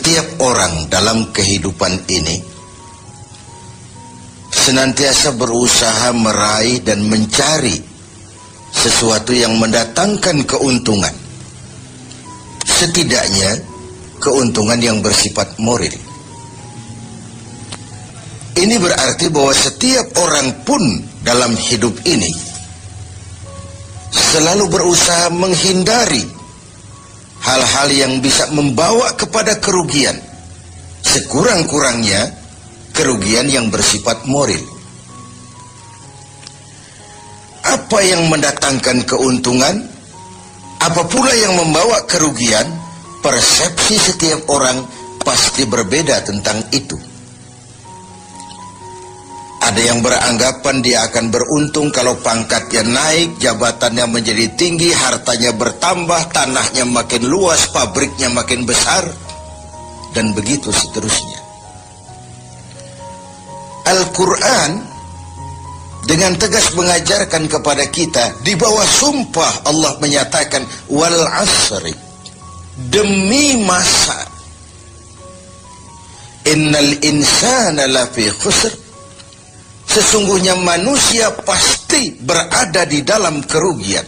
Setiap orang dalam kehidupan ini senantiasa berusaha meraih dan mencari sesuatu yang mendatangkan keuntungan. Setidaknya keuntungan yang bersifat moral. Ini berarti bahwa setiap orang pun dalam hidup ini selalu berusaha menghindari hal-hal yang bisa membawa kepada kerugian, sekurang-kurangnya kerugian yang bersifat moral. Apa yang mendatangkan keuntungan, apa pula yang membawa kerugian, persepsi setiap orang pasti berbeda tentang itu. Ada yang beranggapan dia akan beruntung kalau pangkatnya naik, jabatannya menjadi tinggi, hartanya bertambah, tanahnya makin luas, pabriknya makin besar, dan begitu seterusnya. Al-Quran dengan tegas mengajarkan kepada kita, di bawah sumpah Allah menyatakan, wal asri, demi masa, innal insana lafi khusr, sesungguhnya manusia pasti berada di dalam kerugian.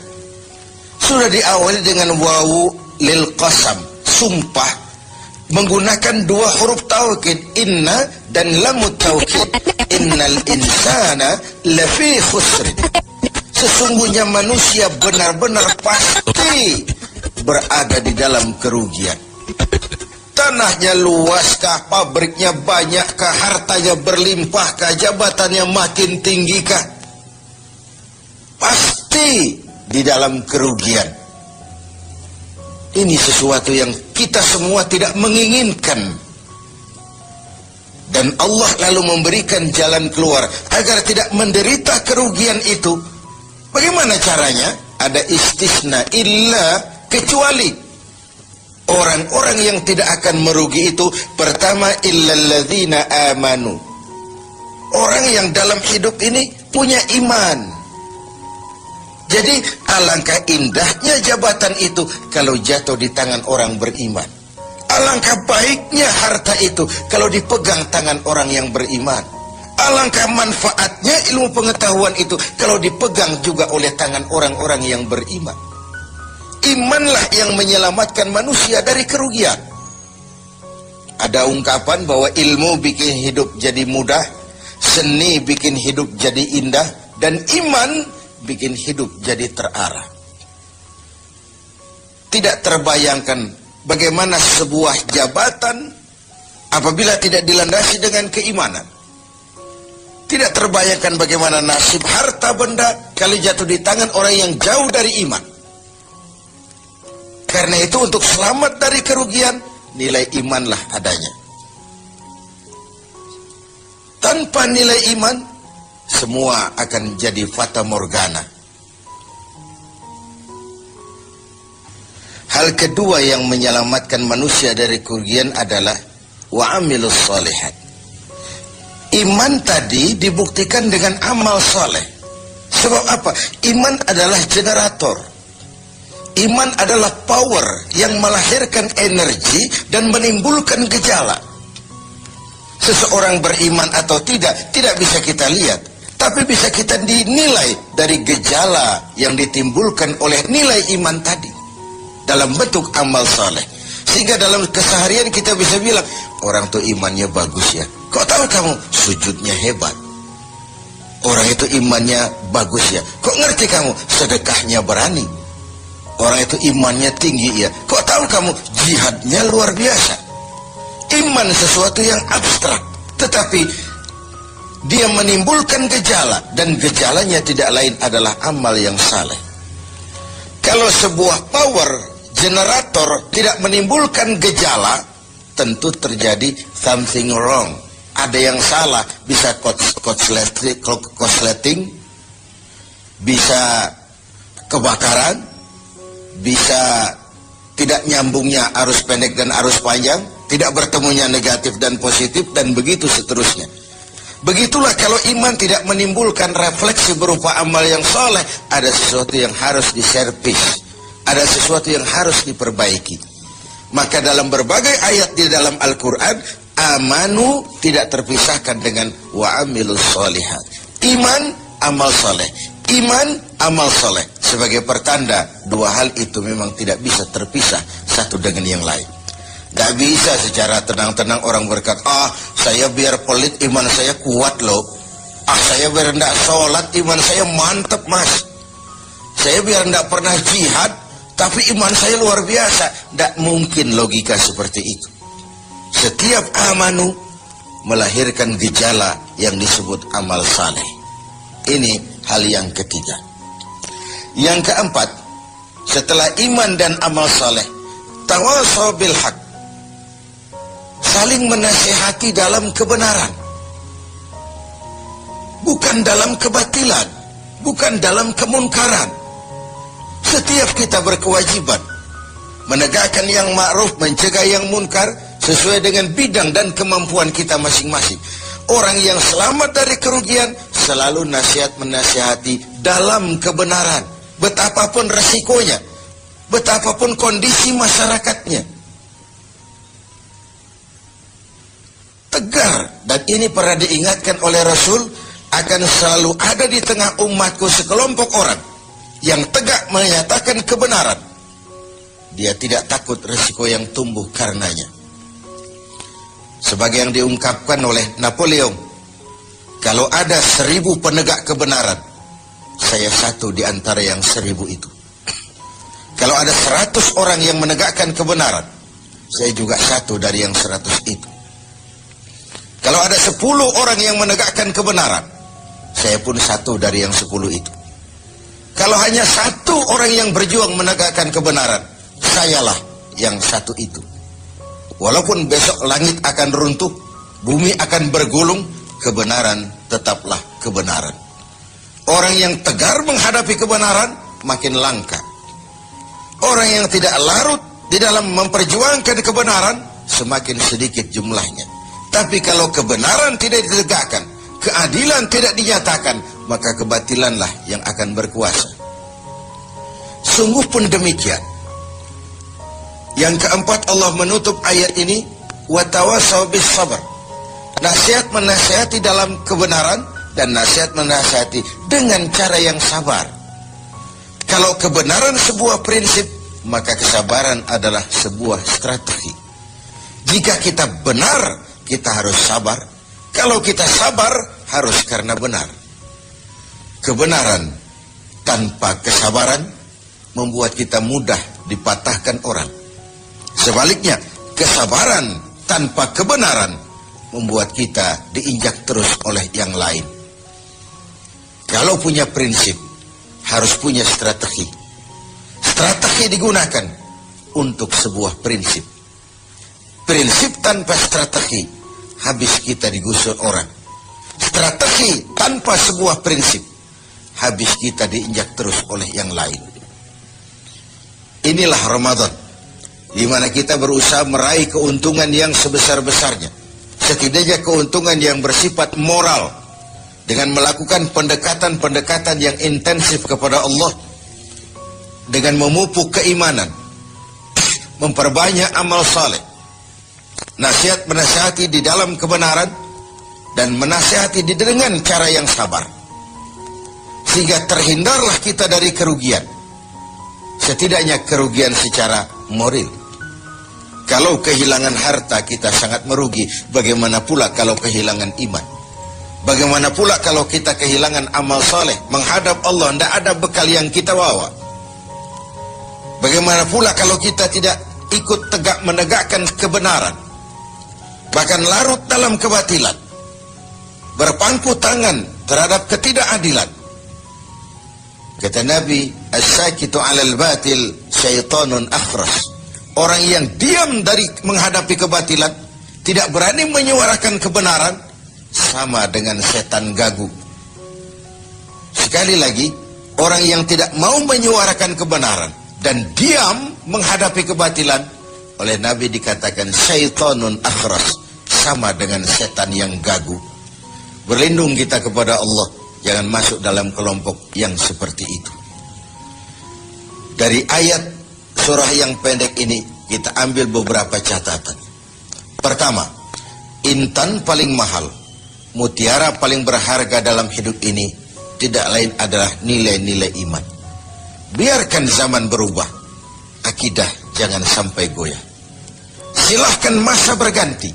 Sudah diawali dengan wawu lil qasam, sumpah, menggunakan dua huruf taukid, inna dan lamut taukid. Innal insana lafi khusr, sesungguhnya manusia benar-benar pasti berada di dalam kerugian. Tanahnya luaskah, pabriknya banyakkah, hartanya berlimpahkah, jabatannya makin tinggikah, pasti di dalam kerugian. Ini sesuatu yang kita semua tidak menginginkan, dan Allah lalu memberikan jalan keluar agar tidak menderita kerugian itu. Bagaimana caranya? Ada istisna, illa, kecuali orang-orang yang tidak akan merugi itu, pertama, illalladzina amanu, orang yang dalam hidup ini punya iman. Jadi alangkah indahnya jabatan itu kalau jatuh di tangan orang beriman. Alangkah baiknya harta itu kalau dipegang tangan orang yang beriman. Alangkah manfaatnya ilmu pengetahuan itu kalau dipegang juga oleh tangan orang-orang yang beriman. Imanlah yang menyelamatkan manusia dari kerugian. Ada ungkapan bahwa ilmu bikin hidup jadi mudah, seni bikin hidup jadi indah, dan iman bikin hidup jadi terarah. Tidak terbayangkan bagaimana sebuah jabatan apabila tidak dilandasi dengan keimanan. Tidak terbayangkan bagaimana nasib harta benda kalau jatuh di tangan orang yang jauh dari iman. Karena itu untuk selamat dari kerugian, nilai imanlah adanya. Tanpa nilai iman, semua akan jadi fata morgana. Hal kedua yang menyelamatkan manusia dari kerugian adalah wa amilus sholihat. Iman tadi dibuktikan dengan amal soleh. Sebab apa? Iman adalah generator. Iman adalah power yang melahirkan energi dan menimbulkan gejala. Seseorang beriman atau tidak bisa kita lihat, tapi bisa kita dinilai dari gejala yang ditimbulkan oleh nilai iman tadi dalam bentuk amal saleh. Sehingga dalam keseharian kita bisa bilang, orang itu imannya bagus ya. Kok tahu kamu? Sujudnya hebat. Orang itu imannya bagus ya. Kok ngerti kamu? Sedekahnya berani. Orang itu imannya tinggi ya. Kok tahu kamu? Jihadnya luar biasa. Iman sesuatu yang abstrak, tetapi dia menimbulkan gejala, dan gejalanya tidak lain adalah amal yang saleh. Kalau sebuah power generator tidak menimbulkan gejala, tentu terjadi something wrong. Ada yang salah, bisa korsleting, bisa kebakaran, bisa tidak nyambungnya arus pendek dan arus panjang, tidak bertemunya negatif dan positif, dan begitu seterusnya. Begitulah kalau iman tidak menimbulkan refleksi berupa amal yang soleh, ada sesuatu yang harus diservis, ada sesuatu yang harus diperbaiki. Maka dalam berbagai ayat di dalam Al-Quran, amanu tidak terpisahkan dengan wa amilus sholihat. Iman, amal soleh. Iman, amal soleh. Sebagai pertanda, dua hal itu memang tidak bisa terpisah satu dengan yang lain. Gak bisa secara tenang-tenang orang berkata, saya biar pelit iman saya kuat loh. Saya biar tidak sholat iman saya mantap mas. Saya biar tidak pernah jihad tapi iman saya luar biasa. Tidak mungkin logika seperti itu. Setiap amanu melahirkan gejala yang disebut amal saleh. Ini hal yang ketiga. Yang keempat, setelah iman dan amal saleh, tawasaw bil haq, saling menasihati dalam kebenaran, bukan dalam kebatilan, bukan dalam kemunkaran. Setiap kita berkewajiban menegakkan yang ma'ruf, mencegah yang munkar sesuai dengan bidang dan kemampuan kita masing-masing. Orang yang selamat dari kerugian selalu nasihat menasihati dalam kebenaran, betapapun resikonya, betapapun kondisi masyarakatnya. Tegar, dan ini pernah diingatkan oleh Rasul, akan selalu ada di tengah umatku sekelompok orang yang tegak menyatakan kebenaran. Dia tidak takut resiko yang tumbuh karenanya. Sebagai yang diungkapkan oleh Napoleon, kalau ada 1000 penegak kebenaran, saya satu di antara yang 1000 itu. Kalau ada 100 orang yang menegakkan kebenaran, saya juga satu dari yang 100 itu. Kalau ada 10 orang yang menegakkan kebenaran, saya pun satu dari yang 10 itu. Kalau hanya 1 orang yang berjuang menegakkan kebenaran, sayalah yang satu itu. Walaupun besok langit akan runtuh, bumi akan bergulung, kebenaran tetaplah kebenaran. Orang yang tegar menghadapi kebenaran makin langka. Orang yang tidak larut di dalam memperjuangkan kebenaran semakin sedikit jumlahnya. Tapi kalau kebenaran tidak ditegakkan, keadilan tidak dinyatakan, maka kebatilanlah yang akan berkuasa. Sungguh pun demikian. Yang keempat, Allah menutup ayat ini, wa tawasaw bis sabr. Nasihat menasihati dalam kebenaran dan nasihat menasihati dengan cara yang sabar. Kalau kebenaran sebuah prinsip, maka kesabaran adalah sebuah strategi. Jika kita benar, kita harus sabar. Kalau kita sabar, harus karena benar. Kebenaran tanpa kesabaran membuat kita mudah dipatahkan orang. Sebaliknya, kesabaran tanpa kebenaran membuat kita diinjak terus oleh yang lain. Kalau punya prinsip, harus punya strategi. Strategi digunakan untuk sebuah prinsip. Prinsip tanpa strategi, habis kita digusur orang. Strategi tanpa sebuah prinsip, habis kita diinjak terus oleh yang lain. Inilah Ramadan, di mana kita berusaha meraih keuntungan yang sebesar-besarnya. Setidaknya keuntungan yang bersifat moral, dengan melakukan pendekatan-pendekatan yang intensif kepada Allah, dengan memupuk keimanan, memperbanyak amal saleh, nasihat menasihati di dalam kebenaran, dan menasihati dengan cara yang sabar, sehingga terhindarlah kita dari kerugian. Setidaknya kerugian secara moral. Kalau kehilangan harta kita sangat merugi, bagaimana pula kalau kehilangan iman? Bagaimana pula kalau kita kehilangan amal saleh, menghadap Allah tidak ada bekal yang kita bawa? Bagaimana pula kalau kita tidak ikut tegak menegakkan kebenaran, bahkan larut dalam kebatilan, berpangku tangan terhadap ketidakadilan? Kata Nabi, as-sakitu 'alal batil syaitanun akhras. Orang yang diam dari menghadapi kebatilan, tidak berani menyuarakan kebenaran, sama dengan setan gagu. Sekali lagi, orang yang tidak mau menyuarakan kebenaran dan diam menghadapi kebatilan, oleh Nabi dikatakan syaitanun akhras, sama dengan setan yang gagu. Berlindung kita kepada Allah, jangan masuk dalam kelompok yang seperti itu. Dari ayat surah yang pendek ini, kita ambil beberapa catatan. Pertama, intan paling mahal, mutiara paling berharga dalam hidup ini tidak lain adalah nilai-nilai iman. Biarkan zaman berubah, akidah jangan sampai goyah. Silahkan masa berganti,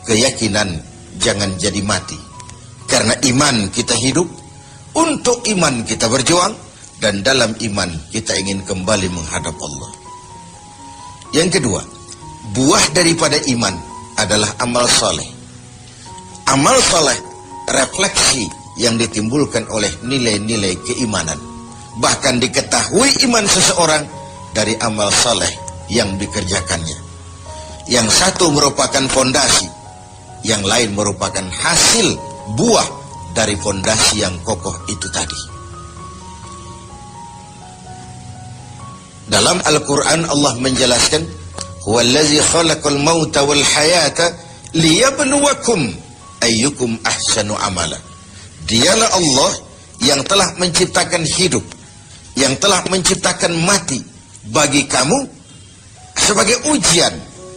keyakinan jangan jadi mati. Karena iman kita hidup, untuk iman kita berjuang, dan dalam iman kita ingin kembali menghadap Allah. Yang kedua, buah daripada iman adalah amal soleh. Amal soleh refleksi yang ditimbulkan oleh nilai-nilai keimanan. Bahkan diketahui iman seseorang dari amal soleh yang dikerjakannya. Yang satu merupakan fondasi, yang lain merupakan hasil buah dari fondasi yang kokoh itu tadi. Dalam Al-Quran Allah menjelaskan, "Huwallazi khalaqal mauta wal hayata liyabluwakum ayyukum ahsanu amala." Dialah Allah yang telah menciptakan hidup, yang telah menciptakan mati bagi kamu sebagai ujian,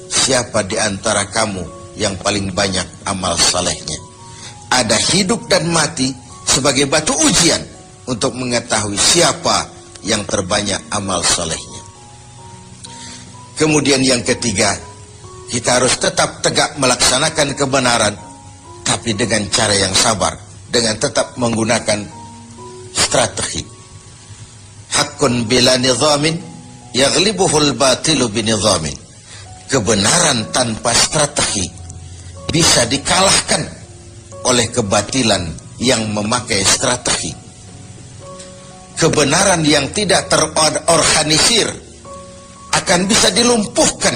siapa di antara kamu yang paling banyak amal salehnya. Ada hidup dan mati sebagai batu ujian untuk mengetahui siapa yang terbanyak amal salehnya. Kemudian yang ketiga, kita harus tetap tegak melaksanakan kebenaran, tapi dengan cara yang sabar, dengan tetap menggunakan strategi. Haqqun bila nizamin yaghlibuhul batilu binizamin. Kebenaran tanpa strategi bisa dikalahkan oleh kebatilan yang memakai strategi. Kebenaran yang tidak terorganisir akan bisa dilumpuhkan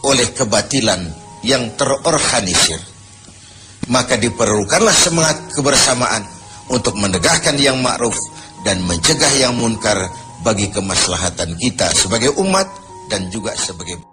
oleh kebatilan yang terorganisir. Maka diperlukanlah semangat kebersamaan untuk menegakkan yang ma'ruf dan mencegah yang munkar bagi kemaslahatan kita sebagai umat dan juga sebagai